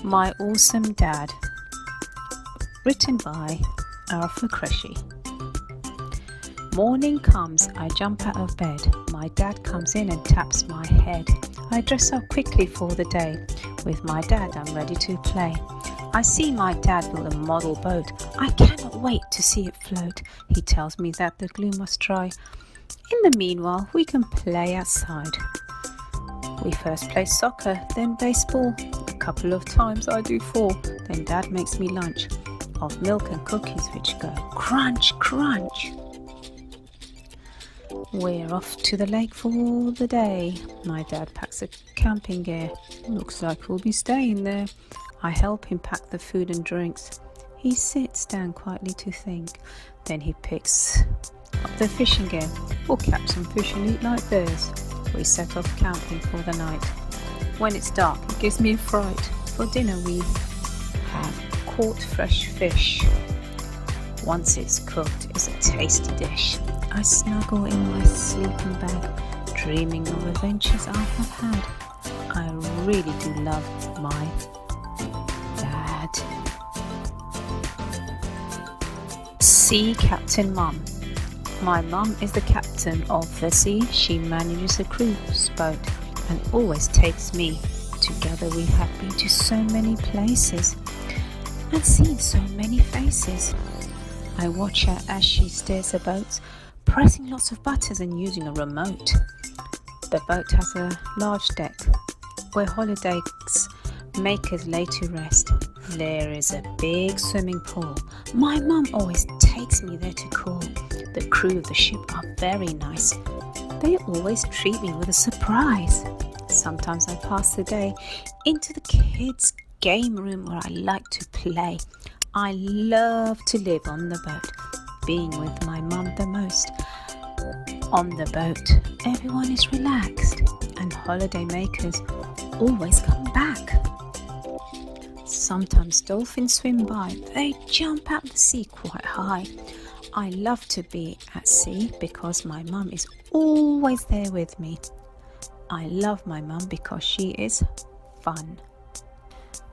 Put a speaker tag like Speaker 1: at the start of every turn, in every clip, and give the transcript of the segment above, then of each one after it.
Speaker 1: My Awesome Dad. Written by Alpha Creshy. Morning comes, I jump out of bed. My dad comes in and taps my head. I dress up quickly for the day. With my dad I'm ready to play. I see my dad build a model boat. I cannot wait to see it float. He tells me that the glue must dry. In the meanwhile we can play outside. We first play soccer, then baseball. A couple of times I do fall. Then dad makes me lunch of milk and cookies which go crunch, crunch. We're off to the lake for the day. My dad packs a camping gear. Looks like we'll be staying there. I help him pack the food and drinks. He sits down quietly to think. Then he picks up the fishing gear. We'll catch some fish and eat like bears. We set off camping for the night. When it's dark, it gives me a fright. For dinner we have caught fresh fish. Once it's cooked, it's a tasty dish. I snuggle in my sleeping bag, dreaming of adventures I have had. I really do love my dad. Sea Captain Mum. My mum is the captain of the sea. She manages a cruise boat and always takes me. Together we have been to so many places and seen so many faces. I watch her as she steers the boat, pressing lots of buttons and using a remote. The boat has a large deck where holiday makers lay to rest. There is a big swimming pool. My mum always takes me there to cool. The crew of the ship are very nice. They always treat me with a surprise. Sometimes I pass the day into the kids' game room where I like to play. I love to live on the boat, being with my mum the most. On the boat, everyone is relaxed and holiday makers always come back. Sometimes dolphins swim by. They jump out the sea quite high. I love to be at sea because my mum is always there with me. I love my mum because she is fun.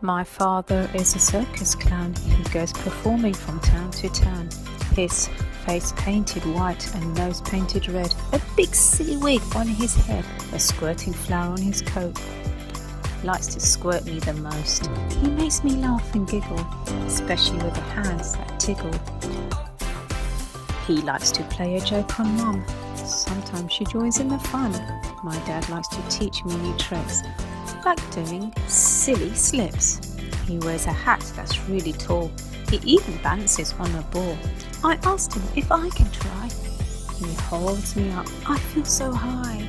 Speaker 1: My father is a circus clown. He goes performing from town to town. His face painted white and nose painted red. A big silly wig on his head. A squirting flower on his coat. Likes to squirt me the most. He makes me laugh and giggle, especially with the hands that tickle. He likes to play a joke on mum. Sometimes she joins in the fun. My dad likes to teach me new tricks, like doing silly slips. He wears a hat that's really tall. He even balances on a ball. I asked him if I can try. He holds me up. I feel so high.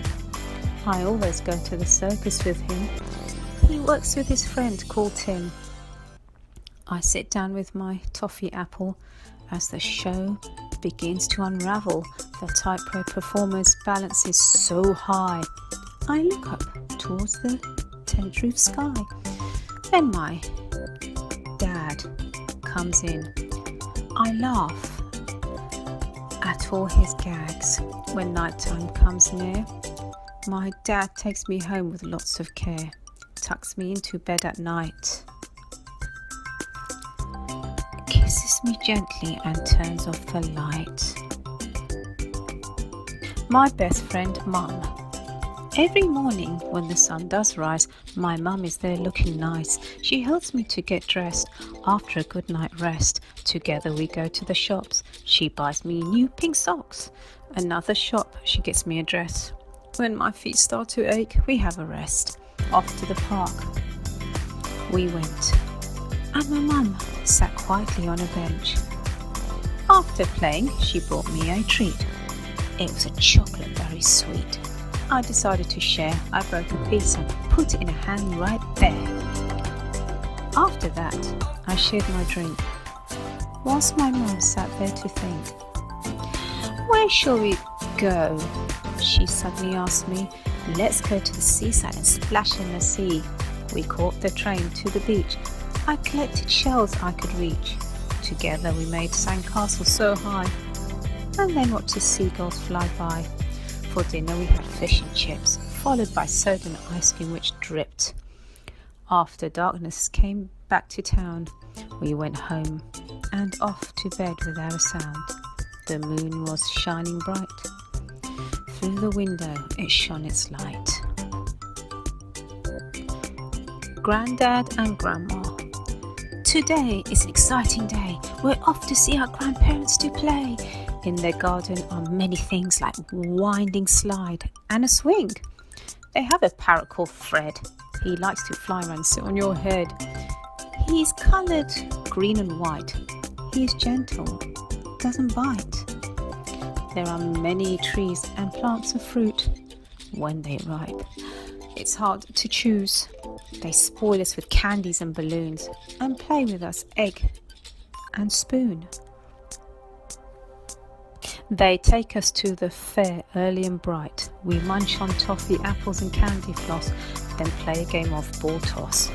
Speaker 1: I always go to the circus with him. He works with his friend called Tim. I sit down with my toffee apple as the show begins to unravel. The tightrope performer's balance is so high. I look up towards the tent roof sky. Then my dad comes in. I laugh at all his gags. When nighttime comes near, my dad takes me home with lots of care, tucks me into bed at night, kisses me gently and turns off the light. My best friend, Mum. Every morning when the sun does rise, my mum is there looking nice. She helps me to get dressed after a good night rest. Together we go to the shops. She buys me new pink socks. Another shop, she gets me a dress. When my feet start to ache, we have a rest. Off to the park we went, and my mum sat quietly on a bench. After playing, she brought me a treat. It was a chocolate very sweet. I decided to share. I broke a piece and put it in her hand right there. After that, I shared my drink, whilst my mum sat there to think. Where shall we go? She suddenly asked me. Let's go to the seaside and splash in the sea. We caught the train to the beach. I collected shells I could reach. Together we made sandcastles so high, and then watched the seagulls fly by. For dinner we had fish and chips, followed by soda and ice cream which dripped. After darkness came back to town, we went home and off to bed without a sound. The moon was shining bright. Through the window it shone its light. Granddad and Grandma. Today is an exciting day. We're off to see our grandparents to play. In their garden are many things like winding slide and a swing. They have a parrot called Fred. He likes to fly around and sit on your head. He's coloured green and white. He's gentle, doesn't bite. There are many trees and plants of fruit. When they ripe, it's hard to choose. They spoil us with candies and balloons and play with us egg and spoon. They take us to the fair early and bright. We munch on toffee, apples and candy floss, then play a game of ball toss.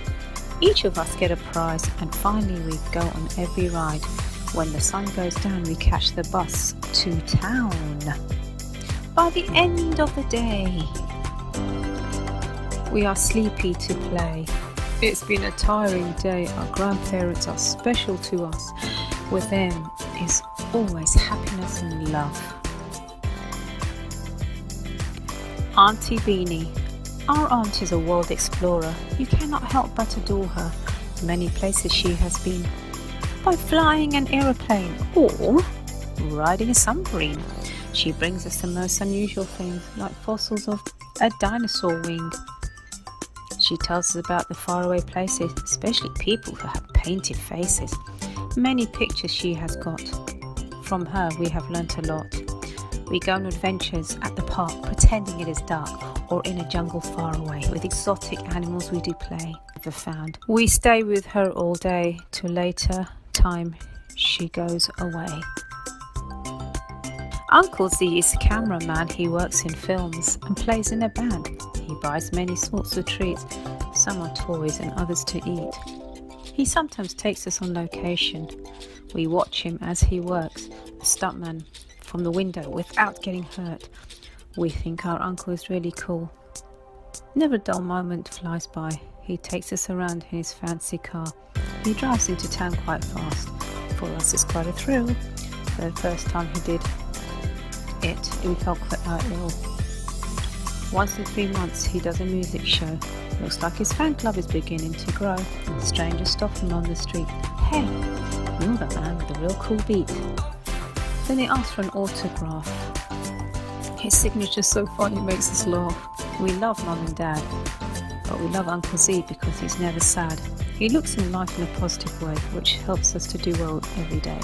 Speaker 1: Each of us get a prize and finally we go on every ride. When the sun goes down we catch the bus to town. By the end of the day we are sleepy to play. It's been a tiring day. Our grandparents are special to us. With them is always happiness and love. Auntie Beanie. Our aunt is a world explorer. You cannot help but adore her. Many places she has been. By flying an aeroplane or riding a submarine. She brings us the most unusual things like fossils of a dinosaur wing. She tells us about the faraway places, especially people who have painted faces. Many pictures she has got. From her we have learnt a lot. We go on adventures at the park pretending it is dark, or in a jungle far away with exotic animals we do play. Never found. We stay with her all day till later time she goes away. Uncle Z is a cameraman. He works in films and plays in a band. He buys many sorts of treats. Some are toys and others to eat. He sometimes takes us on location. We watch him as he works, a stuntman, from the window without getting hurt. We think our uncle is really cool. Never a dull moment flies by. He takes us around in his fancy car. He drives into town quite fast. For us it's quite a thrill. The first time he did it, we felt quite ill. Once in 3 months he does a music show. Looks like his fan club is beginning to grow, and strangers stop him on the street. Hey, you're the man with a real cool beat. Then he asks for an autograph. His signature's so funny, it makes us laugh. We love Mum and Dad, but we love Uncle Z because he's never sad. He looks in life in a positive way, which helps us to do well every day.